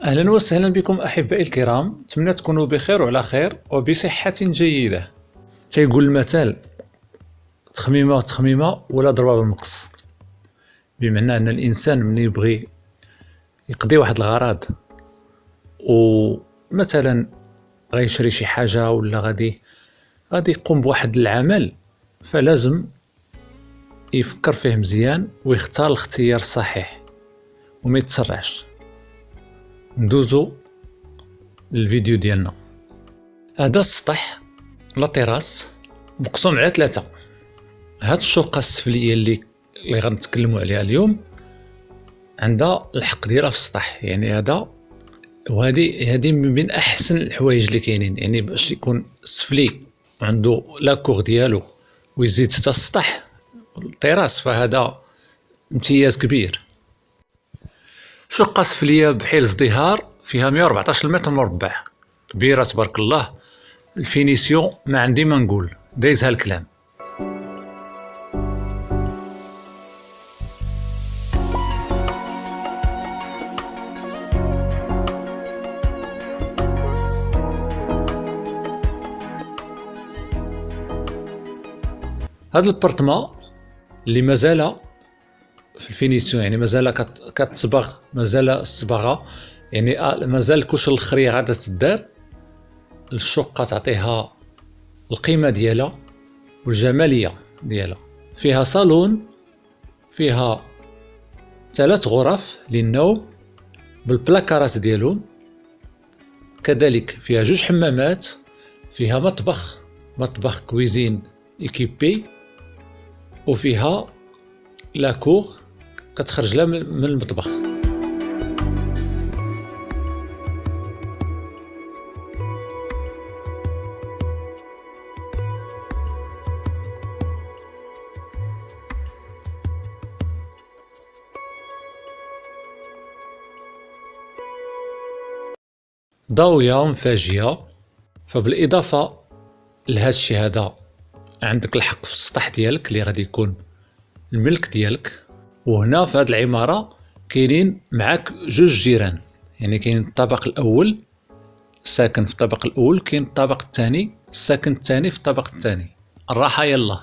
أهلا وسهلا بكم أحبائي الكرام، أتمنى تكونوا بخير وعلى خير وبصحة جيدة. تيقول المثل تخميمة تخميمة ولا ضربة بالمقص، بمعنى أن الإنسان من يبغي يقضي واحد الغرض ومثلا غيشري شي حاجة ولا غادي يقوم بواحد العمل، فلازم يفكر فيه مزيان ويختار الاختيار الصحيح وما يتسرعش. ندوزو للفيديو ديالنا. هذا السطح لا تيراس مقسوم على 3. هاد الشقة السفلية اللي غنتكلموا عليها اليوم عندها الحق ديالها في السطح، يعني هذا وهذه من بين احسن الحوايج اللي كاينين، يعني باش يكون سفلي عنده لاكور ديالو ويزيد حتى السطح التيراس، فهذا امتياز كبير. شقة سفلية بحيل ازدهار فيها 114 متر مربع، كبيرة تبارك الله. الفينيسيون ما عندي ما نقول، دايزها الكلام. هذا البارتما اللي مازال في الفينيسيون، يعني مازال كتصبغ، مازال الصباغه، يعني مازال الكوش الاخريه غادا تدار، الشقه تعطيها القيمه ديالها والجماليه ديالها. فيها صالون، فيها 3 غرف للنوم بالبلاكارات ديالهم، كذلك فيها 2 حمامات، فيها مطبخ كويزين ايكيبي، وفيها لاكور كتخرج لها من المطبخ. ضاوية ومفاجئة. فبالإضافة لهذا الشيء هذا عندك الحق في السطح ديالك اللي غادي يكون الملك ديالك. وهنا في هذه العمارة كاينين معاك 2 جيران، يعني كاين الطابق الأول ساكن في الطابق الأول، كاين الطابق الثاني الساكن الثاني في الطابق الثاني. الراحة يلا.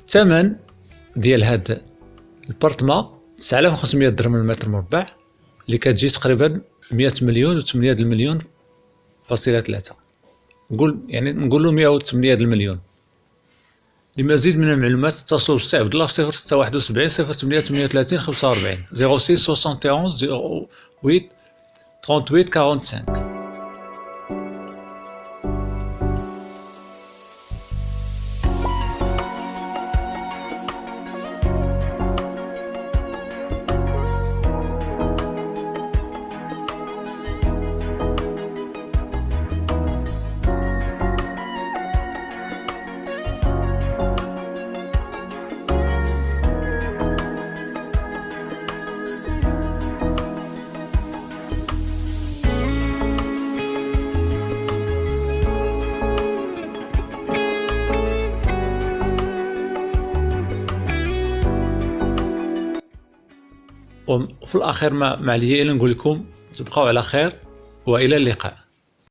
الثمن ديال هاد البارتما 9500 درهم المتر مربع، اللي كتجي تقريبا 100 مليون و8 المليون فاصلة 3. نقولوا 108 المليون. لمزيد من المعلومات اتصلوا بالسي عبد الله في 0671 0838 45 06 71 08 38 45. وفي الأخير ما عليا إلا نقول لكم تبقوا على خير وإلى اللقاء.